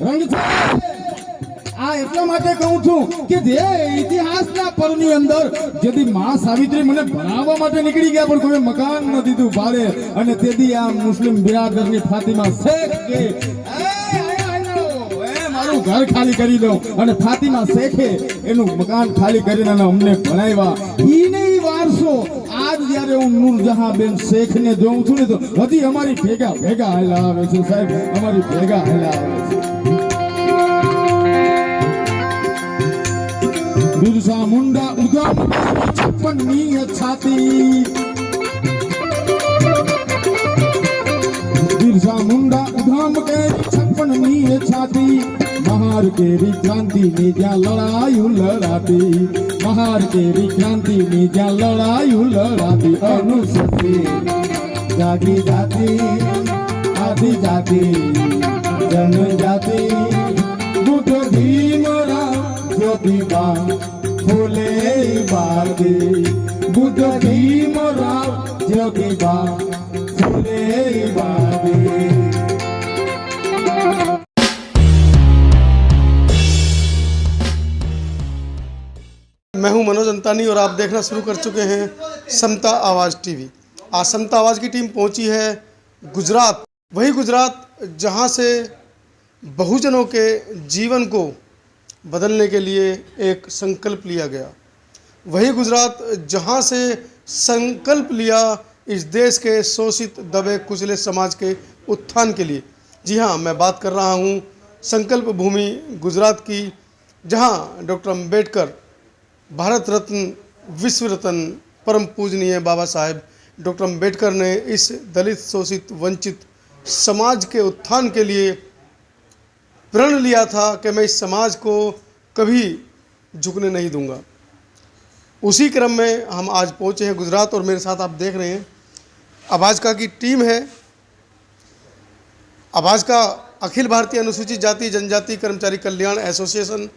રંગ છે આ એટલા માટે કહું છું કે જે ઇતિહાસના પરની અંદર જેથી માં સાવિત્રી મને ભણાવવા માટે નીકળી ગયા પણ કોઈ મકાન ન દીધું ભાડે અને તેથી આ મુસ્લિમ બિરાદરની ફાતિમા શેખ કે મારું ઘર ખાલી કરી દો અને ફાતિમા શેખે એનું મકાન ખાલી કરીને અમને ભણાવ્યા ઈને વારસો આજ જ્યારે હું નૂરજહાં બેન શેખને જોઉં છું ને તો હજી અમારી ભેગા ભેગા હાલા આવે છે સાહેબ અમારી ભેગા હાલા આવે છે બિરસા મુંડા ઉધમ 56મી છાતી બિરસા મુંડા ઉધમ કે 56મી છાતી महार केरी क्रांति में क्या लड़ाई लड़ाती महार केरी क्रांति में क्या लड़ाई लड़ाती अनुसूचित जागी जाति आदि जाति जनजाति बुद्ध भीमराव ज्योतिबा फूले बारदी बुद्ध भीमराव ज्योतिबा फूले बारदी। मैं हूं मनोज अंतानी और आप देखना शुरू कर चुके हैं समता आवाज़ टीवी। आज समता आवाज़ की टीम पहुंची है गुजरात, वही गुजरात जहां से बहुजनों के जीवन को बदलने के लिए एक संकल्प लिया गया, वही गुजरात जहां से संकल्प लिया इस देश के शोषित दबे कुचले समाज के उत्थान के लिए। जी हाँ, मैं बात कर रहा हूं संकल्प भूमि गुजरात की, जहां डॉक्टर अम्बेडकर, भारत रत्न, विश्व रत्न, परम पूजनीय बाबा साहेब डॉक्टर अम्बेडकर ने इस दलित शोषित वंचित समाज के उत्थान के लिए प्रण लिया था कि मैं इस समाज को कभी झुकने नहीं दूंगा। उसी क्रम में हम आज पहुंचे हैं गुजरात और मेरे साथ आप देख रहे हैं आवाज़का की टीम है। आवाज़का अखिल भारतीय अनुसूचित जाति जनजाति कर्मचारी कल्याण एसोसिएशन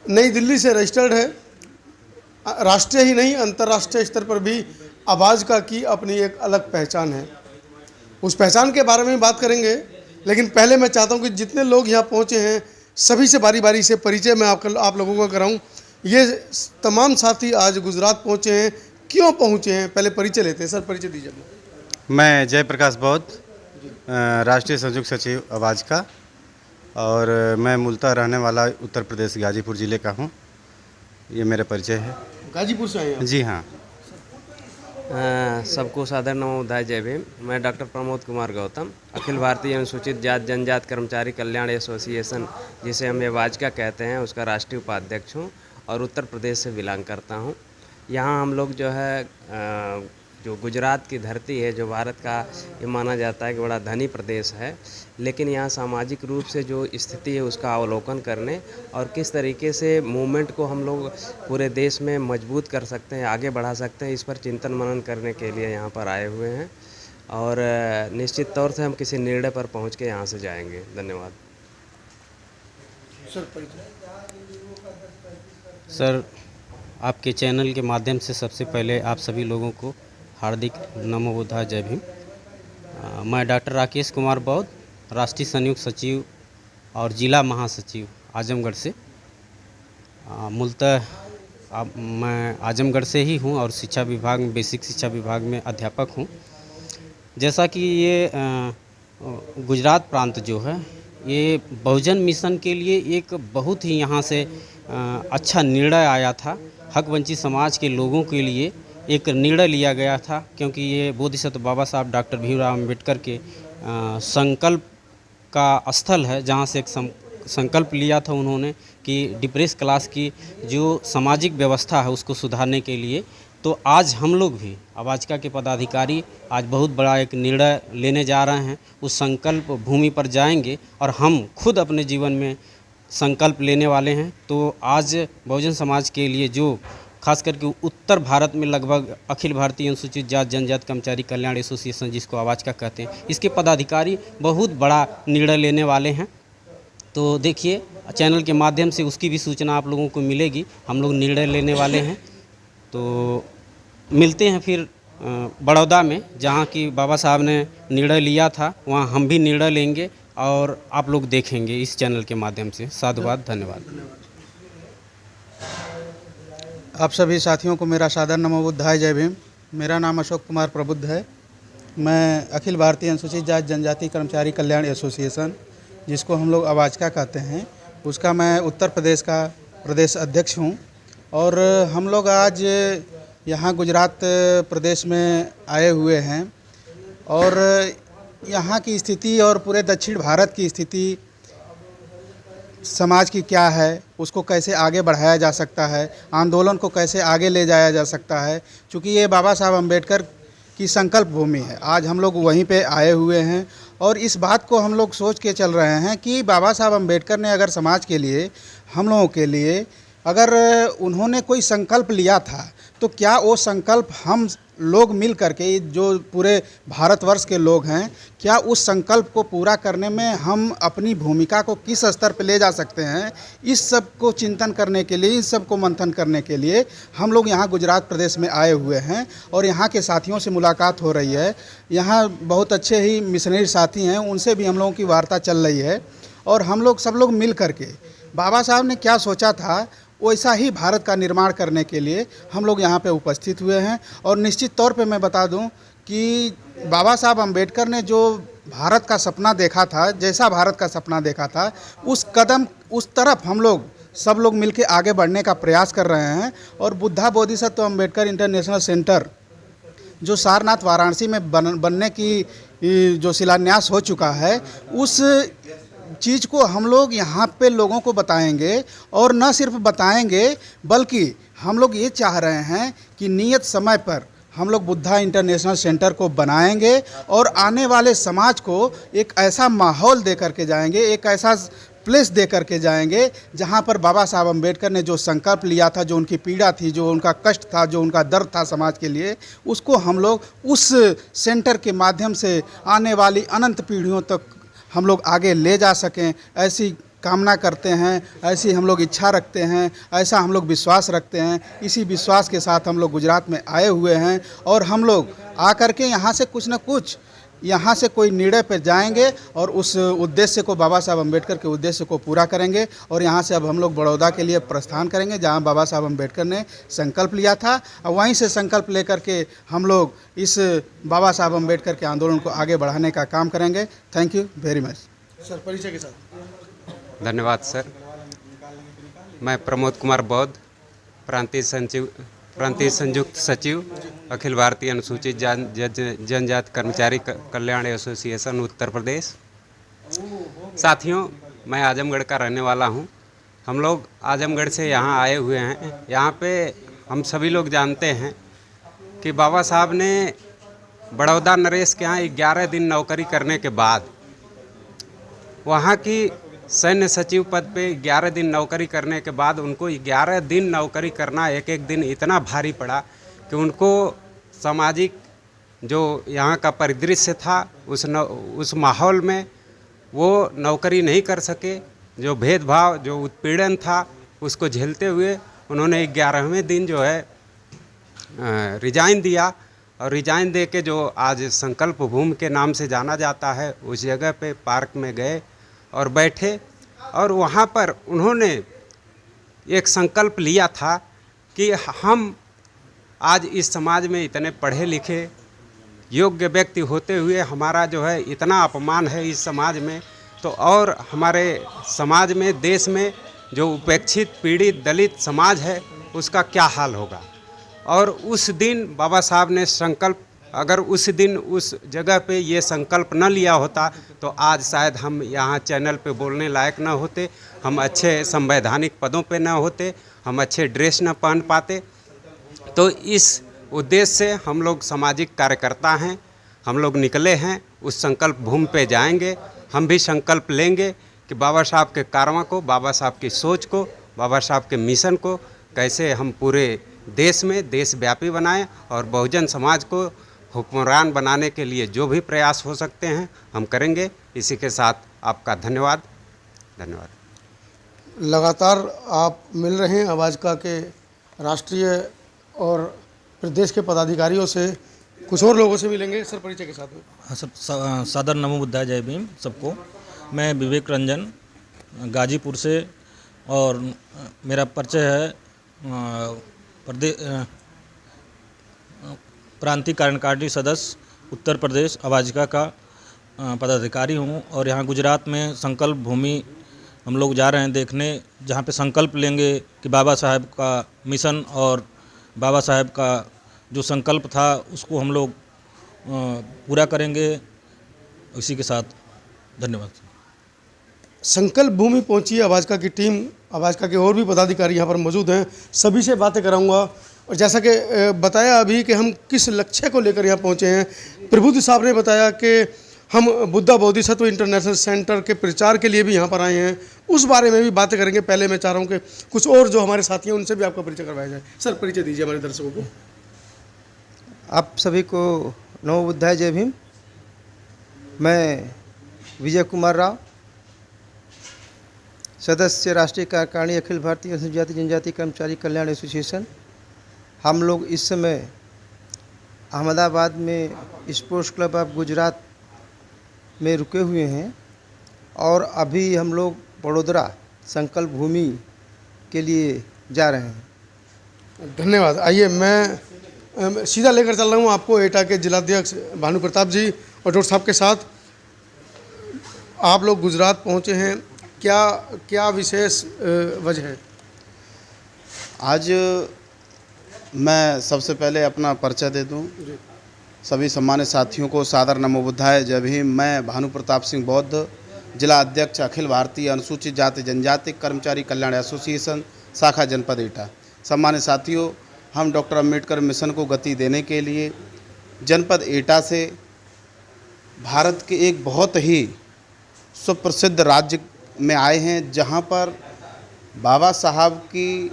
नई दिल्ली से रजिस्टर्ड है। राष्ट्रीय ही नहीं अंतर्राष्ट्रीय स्तर पर भी आवाज़का की अपनी एक अलग पहचान है। उस पहचान के बारे में बात करेंगे, लेकिन पहले मैं चाहता हूं कि जितने लोग यहां पहुंचे हैं सभी से बारी बारी से परिचय मैं आप लोगों को कराऊं। ये तमाम साथी आज गुजरात पहुंचे हैं, क्यों पहुंचे हैं, पहले परिचय लेते हैं। सर, परिचय दीजिए। मैं जयप्रकाश बौद्ध, राष्ट्रीय संयुक्त सचिव आवाज़का, और मैं मूलतः रहने वाला उत्तर प्रदेश गाजीपुर ज़िले का हूँ। ये मेरा परिचय है। गाजीपुर से आए हैं? जी हाँ। सबको सादर नमोदय जय भीम। मैं डॉक्टर प्रमोद कुमार गौतम, अखिल भारतीय अनुसूचित जाति जनजाति कर्मचारी कल्याण एसोसिएशन, जिसे हम आवाज़का कहते हैं, उसका राष्ट्रीय उपाध्यक्ष हूँ और उत्तर प्रदेश से बिलोंग करता हूँ। यहाँ हम लोग जो है जो गुजरात की धरती है, जो भारत का ये माना जाता है कि बड़ा धनी प्रदेश है, लेकिन यहाँ सामाजिक रूप से जो स्थिति है उसका अवलोकन करने और किस तरीके से मूवमेंट को हम लोग पूरे देश में मजबूत कर सकते हैं, आगे बढ़ा सकते हैं, इस पर चिंतन मनन करने के लिए यहाँ पर आए हुए हैं और निश्चित तौर से हम किसी निर्णय पर पहुँच के यहाँ से जाएंगे। धन्यवाद। सर, आपके चैनल के माध्यम से सबसे पहले आप सभी लोगों को हार्दिक नमोबुद्धाय जय भीम। मैं डॉक्टर राकेश कुमार बौद्ध, राष्ट्रीय संयुक्त सचिव और जिला महासचिव आजमगढ़ से। मूलतः मैं आजमगढ़ से ही हूँ और शिक्षा विभाग में, बेसिक शिक्षा विभाग में अध्यापक हूँ। जैसा कि ये गुजरात प्रांत जो है, ये बहुजन मिशन के लिए एक बहुत ही यहाँ से अच्छा निर्णय आया था। हक वंचित समाज के लोगों के लिए एक निर्णय लिया गया था, क्योंकि ये बोधिसत्व बाबा साहब डॉक्टर भीमराव अम्बेडकर के संकल्प का स्थल है, जहाँ से एक संकल्प लिया था उन्होंने कि डिप्रेस क्लास की जो सामाजिक व्यवस्था है उसको सुधारने के लिए। तो आज हम लोग भी आवाज़का के पदाधिकारी आज बहुत बड़ा एक निर्णय लेने जा रहे हैं। उस संकल्प भूमि पर जाएंगे और हम खुद अपने जीवन में संकल्प लेने वाले हैं। तो आज बहुजन समाज के लिए जो खास करके उत्तर भारत में लगभग अखिल भारतीय अनुसूचित जाति जनजाति कर्मचारी कल्याण एसोसिएशन, जिसको आवाज़का कहते हैं, इसके पदाधिकारी बहुत बड़ा निर्णय लेने वाले हैं। तो देखिए, चैनल के माध्यम से उसकी भी सूचना आप लोगों को मिलेगी। हम लोग निर्णय लेने वाले हैं। तो मिलते हैं फिर बड़ौदा में, जहाँ की बाबा साहब ने निर्णय लिया था, वहाँ हम भी निर्णय लेंगे और आप लोग देखेंगे इस चैनल के माध्यम से। साधुवाद, धन्यवाद। आप सभी साथियों को मेरा सादर नमो बुद्धाय, जय भीम। मेरा नाम अशोक कुमार प्रबुद्ध है। मैं अखिल भारतीय अनुसूचित जाति जनजाति कर्मचारी कल्याण एसोसिएशन, जिसको हम लोग अवाजका कहते हैं, उसका मैं उत्तर प्रदेश का प्रदेश अध्यक्ष हूँ। और हम लोग आज यहाँ गुजरात प्रदेश में आए हुए हैं और यहाँ की स्थिति और पूरे दक्षिण भारत की स्थिति, समाज की क्या है, उसको कैसे आगे बढ़ाया जा सकता है, आंदोलन को कैसे आगे ले जाया जा सकता है। क्योंकि ये बाबा साहब अम्बेडकर की संकल्प भूमि है। आज हम लोग वहीं पे आए हुए हैं और इस बात को हम लोग सोच के चल रहे हैं कि बाबा साहब अम्बेडकर ने अगर समाज के लिए, हम लोगों के लिए अगर उन्होंने कोई संकल्प लिया था, तो क्या वो संकल्प हम लोग मिल करके, जो पूरे भारतवर्ष के लोग हैं, क्या उस संकल्प को पूरा करने में हम अपनी भूमिका को किस स्तर पर ले जा सकते हैं। इस सब को चिंतन करने के लिए, इस सब को मंथन करने के लिए हम लोग यहाँ गुजरात प्रदेश में आए हुए हैं और यहाँ के साथियों से मुलाकात हो रही है। यहाँ बहुत अच्छे ही मिशनरी साथी हैं, उनसे भी हम लोगों की वार्ता चल रही है और हम लोग सब लोग मिल करके बाबा साहब ने क्या सोचा था, वैसा ही भारत का निर्माण करने के लिए हम लोग यहाँ पे उपस्थित हुए हैं। और निश्चित तौर पे मैं बता दूं कि बाबा साहब अम्बेडकर ने जो भारत का सपना देखा था, जैसा भारत का सपना देखा था, उस कदम, उस तरफ हम लोग सब लोग मिलके आगे बढ़ने का प्रयास कर रहे हैं। और बुद्धा बोधिसत्व अम्बेडकर इंटरनेशनल सेंटर जो सारनाथ वाराणसी में बनने की जो शिलान्यास हो चुका है, उस चीज़ को हम लोग यहाँ पे लोगों को बताएंगे। और न सिर्फ बताएंगे बल्कि हम लोग ये चाह रहे हैं कि नियत समय पर हम लोग बुद्धा इंटरनेशनल सेंटर को बनाएंगे और आने वाले समाज को एक ऐसा माहौल दे करके जाएंगे, एक ऐसा प्लेस दे करके जाएंगे जहाँ पर बाबा साहब अम्बेडकर ने जो संकल्प लिया था, जो उनकी पीड़ा थी, जो उनका कष्ट था, जो उनका दर्द था समाज के लिए, उसको हम लोग उस सेंटर के माध्यम से आने वाली अनंत पीढ़ियों तक हम लोग आगे ले जा सकें, ऐसी कामना करते हैं, ऐसी हम लोग इच्छा रखते हैं, ऐसा हम लोग विश्वास रखते हैं। इसी विश्वास के साथ हम लोग गुजरात में आए हुए हैं और हम लोग आकर के यहाँ से कुछ न कुछ, यहाँ से कोई निर्णय पर जाएंगे और उस उद्देश्य को, बाबा साहब अम्बेडकर के उद्देश्य को पूरा करेंगे। और यहाँ से अब हम लोग बड़ौदा के लिए प्रस्थान करेंगे, जहाँ बाबा साहब अम्बेडकर ने संकल्प लिया था, और वहीं से संकल्प लेकर के हम लोग इस बाबा साहब अम्बेडकर के आंदोलन को आगे बढ़ाने का काम करेंगे। Thank you very much. Sir, परिचय के साथ। धन्यवाद सर। मैं प्रमोद कुमार बौद्ध, प्रांतीय संयुक्त सचिव, अखिल भारतीय अनुसूचित जनजाति कर्मचारी कल्याण एसोसिएशन उत्तर प्रदेश। साथियों, मैं आजमगढ़ का रहने वाला हूं। हम लोग आजमगढ़ से यहाँ आए हुए हैं। यहाँ पे हम सभी लोग जानते हैं कि बाबा साहब ने बड़ौदा नरेश के यहाँ 11 दिन नौकरी करने के बाद वहाँ की सैन्य सचिव पद पे 11 दिन नौकरी करने के बाद उनको 11 दिन नौकरी करना एक एक दिन इतना भारी पड़ा कि उनको सामाजिक जो यहाँ का परिदृश्य था, उस माहौल में वो नौकरी नहीं कर सके। जो भेदभाव, जो उत्पीड़न था, उसको झेलते हुए उन्होंने 11वें दिन जो है रिजाइन दिया। और रिजाइन दे के जो आज संकल्प भूमि के नाम से जाना जाता है, उस जगह पे पार्क में गए और बैठे और वहाँ पर उन्होंने एक संकल्प लिया था कि हम आज इस समाज में इतने पढ़े लिखे योग्य व्यक्ति होते हुए हमारा जो है इतना अपमान है इस समाज में, तो और हमारे समाज में, देश में जो उपेक्षित, पीड़ित, दलित समाज है, उसका क्या हाल होगा। और उस दिन बाबा साहब ने संकल्प, अगर उस दिन उस जगह पे ये संकल्प न लिया होता तो आज शायद हम यहाँ चैनल पे बोलने लायक न होते, हम अच्छे संवैधानिक पदों पे न होते, हम अच्छे ड्रेस न पहन पाते। तो इस उद्देश्य से हम लोग सामाजिक कार्यकर्ता हैं, हम लोग निकले हैं, उस संकल्प भूमि पे जाएंगे। हम भी संकल्प लेंगे कि बाबा साहब के कारवां को, बाबा साहब की सोच को, बाबा साहब के मिशन को कैसे हम पूरे देश में देशव्यापी बनाएं और बहुजन समाज को हुक्मरान बनाने के लिए जो भी प्रयास हो सकते हैं हम करेंगे। इसी के साथ आपका धन्यवाद। लगातार आप मिल रहे हैं अवाजका के राष्ट्रीय और प्रदेश के पदाधिकारियों से, कुछ और लोगों से मिलेंगे। सर, परिचय के साथ में। हाँ सर, सादर नमो बुद्धाय, जय भीम सबको। मैं विवेक रंजन गाजीपुर से, और मेरा परिचय है प्रांतीय कार्यकारिणी सदस्य उत्तर प्रदेश अवाजिका का पदाधिकारी हूँ। और यहाँ गुजरात में संकल्प भूमि हम लोग जा रहे हैं देखने, जहाँ पे संकल्प लेंगे कि बाबा साहब का मिशन और बाबा साहब का जो संकल्प था उसको हम लोग पूरा करेंगे। इसी के साथ धन्यवाद। संकल्प भूमि पहुंची है अवाजिका की टीम। अवाजिका के और भी पदाधिकारी यहाँ पर मौजूद हैं, सभी से बातें कराऊंगा। और जैसा कि बताया अभी कि हम किस लक्ष्य को लेकर यहाँ पहुँचे हैं, प्रबुद्ध साहब ने बताया कि हम बुद्धा बोधिसत्व इंटरनेशनल सेंटर के प्रचार के लिए भी यहाँ पर आए हैं, उस बारे में भी बातें करेंगे। पहले मैं चाह रहा हूँ कि कुछ और जो हमारे साथी हैं उनसे भी आपका परिचय करवाया जाए। सर, परिचय दीजिए हमारे दर्शकों को। आप सभी को नमो बुद्धाय, जय भीम। मैं विजय कुमार राव, सदस्य राष्ट्रीय कार्यकारिणी अखिल भारतीय अनुसूचित जाति जनजाति कर्मचारी कल्याण एसोसिएशन। हम लोग इस समय अहमदाबाद में स्पोर्ट्स क्लब ऑफ गुजरात में रुके हुए हैं और अभी हम लोग बड़ोदरा संकल्प भूमि के लिए जा रहे हैं। धन्यवाद। आइए, मैं सीधा लेकर चल रहा हूँ आपको एटा के जिलाध्यक्ष भानु प्रताप जी और डॉक्टर साहब के साथ। आप लोग गुजरात पहुँचे हैं, क्या विशेष वजह है? आज मैं सबसे पहले अपना परिचय दे दूं। सभी सम्मानित साथियों को सादर नमो बुद्धाय, जय भीम। मैं भानु प्रताप सिंह बौद्ध, जिला अध्यक्ष अखिल भारतीय अनुसूचित जाति जनजाति कर्मचारी कल्याण एसोसिएशन शाखा जनपद एटा। सम्मानित साथियों, हम डॉक्टर अम्बेडकर मिशन को गति देने के लिए जनपद एटा से भारत के एक बहुत ही सुप्रसिद्ध राज्य में आए हैं, जहां पर बाबा साहब की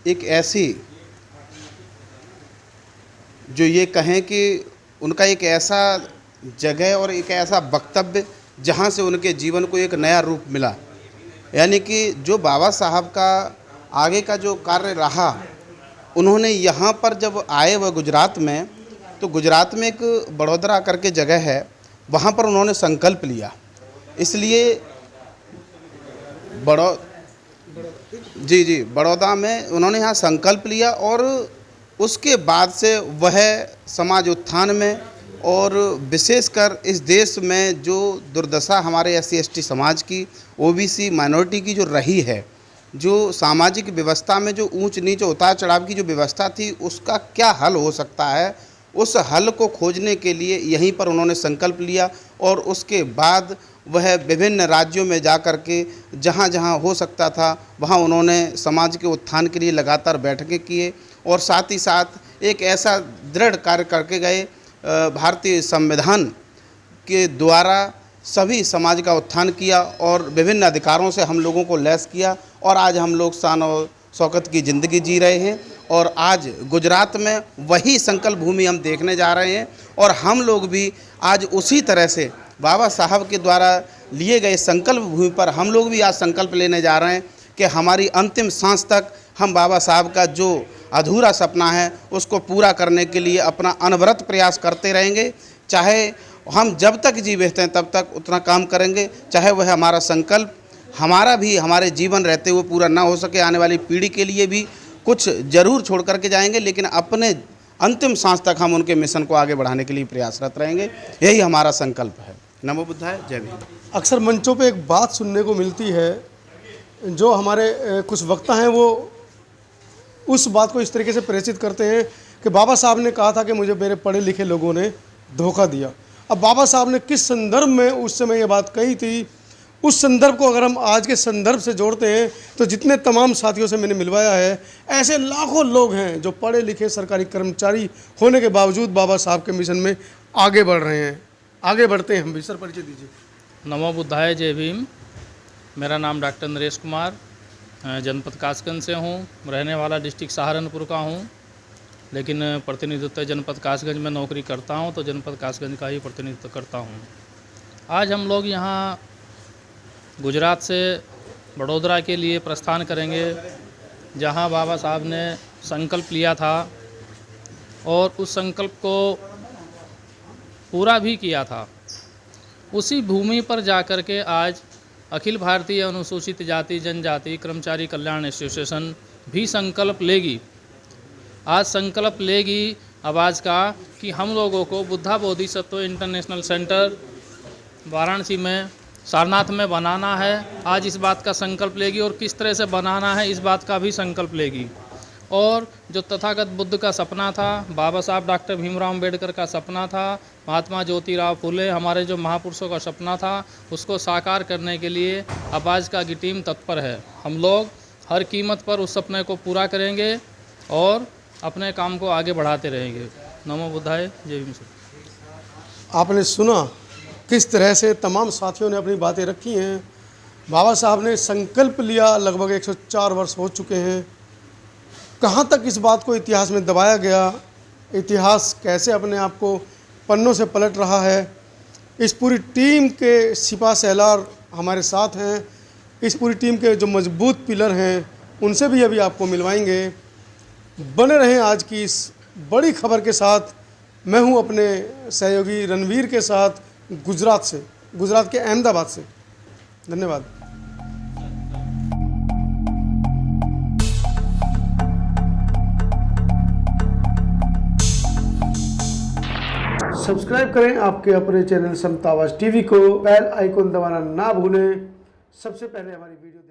एक ऐसी, जो ये कहें कि उनका एक ऐसा जगह और एक ऐसा वक्तव्य जहां से उनके जीवन को एक नया रूप मिला। यानी कि जो बाबा साहब का आगे का जो कार्य रहा, उन्होंने यहाँ पर जब आए वह गुजरात में, तो गुजरात में एक बड़ोदरा करके जगह है, वहाँ पर उन्होंने संकल्प लिया। इसलिए बड़ौदा में उन्होंने यहाँ संकल्प लिया और उसके बाद से वह समाज उत्थान में और विशेषकर इस देश में जो दुर्दशा हमारे SC/ST समाज की, OBC माइनॉरिटी की जो रही है, जो सामाजिक व्यवस्था में जो ऊंच नीच उतार चढ़ाव की जो व्यवस्था थी, उसका क्या हल हो सकता है, उस हल को खोजने के लिए यहीं पर उन्होंने संकल्प लिया। और उसके बाद वह विभिन्न राज्यों में जा कर के जहाँ जहाँ हो सकता था वहाँ उन्होंने समाज के उत्थान के लिए लगातार बैठकें किए और साथ ही साथ एक ऐसा दृढ़ कार्य करके गए, भारतीय संविधान के द्वारा सभी समाज का उत्थान किया और विभिन्न अधिकारों से हम लोगों को लैस किया। और आज हम लोग शान और शौकत की ज़िंदगी जी रहे हैं। और आज गुजरात में वही संकल्प भूमि हम देखने जा रहे हैं और हम लोग भी आज उसी तरह से बाबा साहब के द्वारा लिए गए संकल्प भूमि पर हम लोग भी आज संकल्प लेने जा रहे हैं कि हमारी अंतिम सांस तक हम बाबा साहब का जो अधूरा सपना है उसको पूरा करने के लिए अपना अनवरत प्रयास करते रहेंगे। चाहे हम जब तक जीवित हैं तब तक उतना काम करेंगे, चाहे वह हमारा संकल्प हमारा भी हमारे जीवन रहते हुए पूरा ना हो सके, आने वाली पीढ़ी के लिए भी कुछ ज़रूर छोड़ करके जाएंगे, लेकिन अपने अंतिम सांस तक हम उनके मिशन को आगे बढ़ाने के लिए प्रयासरत रहेंगे। यही हमारा संकल्प है। नमो बुद्धाय, जय भीम। अक्सर मंचों पे एक बात सुनने को मिलती है, जो हमारे कुछ वक्ता हैं वो उस बात को इस तरीके से प्रेषित करते हैं कि बाबा साहब ने कहा था कि मुझे मेरे पढ़े लिखे लोगों ने धोखा दिया। अब बाबा साहब ने किस संदर्भ में उस समय ये बात कही थी, उस संदर्भ को अगर हम आज के संदर्भ से जोड़ते हैं तो जितने तमाम साथियों से मैंने मिलवाया है, ऐसे लाखों लोग हैं जो पढ़े लिखे सरकारी कर्मचारी होने के बावजूद बाबा साहब के मिशन में आगे बढ़ रहे हैं। आगे बढ़ते हैं हम भी। सर, परिचय दीजिए। नमो बुद्धाय, जय भीम। मेरा नाम डॉक्टर नरेश कुमार, जनपद कासगंज से हूँ। रहने वाला डिस्ट्रिक्ट सहारनपुर का हूँ, लेकिन प्रतिनिधित्व जनपद कासगंज में नौकरी करता हूँ, तो जनपद कासगंज का ही प्रतिनिधित्व करता हूँ। आज हम लोग यहाँ गुजरात से बड़ोदरा के लिए प्रस्थान करेंगे, जहाँ बाबा साहब ने संकल्प लिया था और उस संकल्प को पूरा भी किया था। उसी भूमि पर जाकर के आज अखिल भारतीय अनुसूचित जाति जनजाति कर्मचारी कल्याण एसोसिएशन भी संकल्प लेगी। आज संकल्प लेगी आवाज़ का कि हम लोगों को बुद्धा बोधिसत्व इंटरनेशनल सेंटर वाराणसी में सारनाथ में बनाना है। आज इस बात का संकल्प लेगी और किस तरह से बनाना है इस बात का भी संकल्प लेगी। और जो तथागत बुद्ध का सपना था, बाबा साहब डॉक्टर भीमराव अम्बेडकर का सपना था, महात्मा ज्योतिराव फुले हमारे जो महापुरुषों का सपना था, उसको साकार करने के लिए आवाज़ का की टीम तत्पर है। हम लोग हर कीमत पर उस सपने को पूरा करेंगे और अपने काम को आगे बढ़ाते रहेंगे। नमो बुद्धाय, जय भीम। आपने सुना किस तरह से तमाम साथियों ने अपनी बातें रखी हैं। बाबा साहब ने संकल्प लिया, लगभग 104 वर्ष हो चुके हैं। कहाँ तक इस बात को इतिहास में दबाया गया, इतिहास कैसे अपने आप को पन्नों से पलट रहा है, इस पूरी टीम के सिपा सलार हमारे साथ हैं। इस पूरी टीम के जो मजबूत पिलर हैं उनसे भी अभी आपको मिलवाएंगे। बने रहें आज की इस बड़ी खबर के साथ। मैं हूं अपने सहयोगी रणवीर के साथ गुजरात से, गुजरात के अहमदाबाद से। धन्यवाद। सब्सक्राइब करें आपके अपने चैनल समता आवाज़ टीवी को, बेल आइकन दबाना ना भूलें। सबसे पहले हमारी वीडियो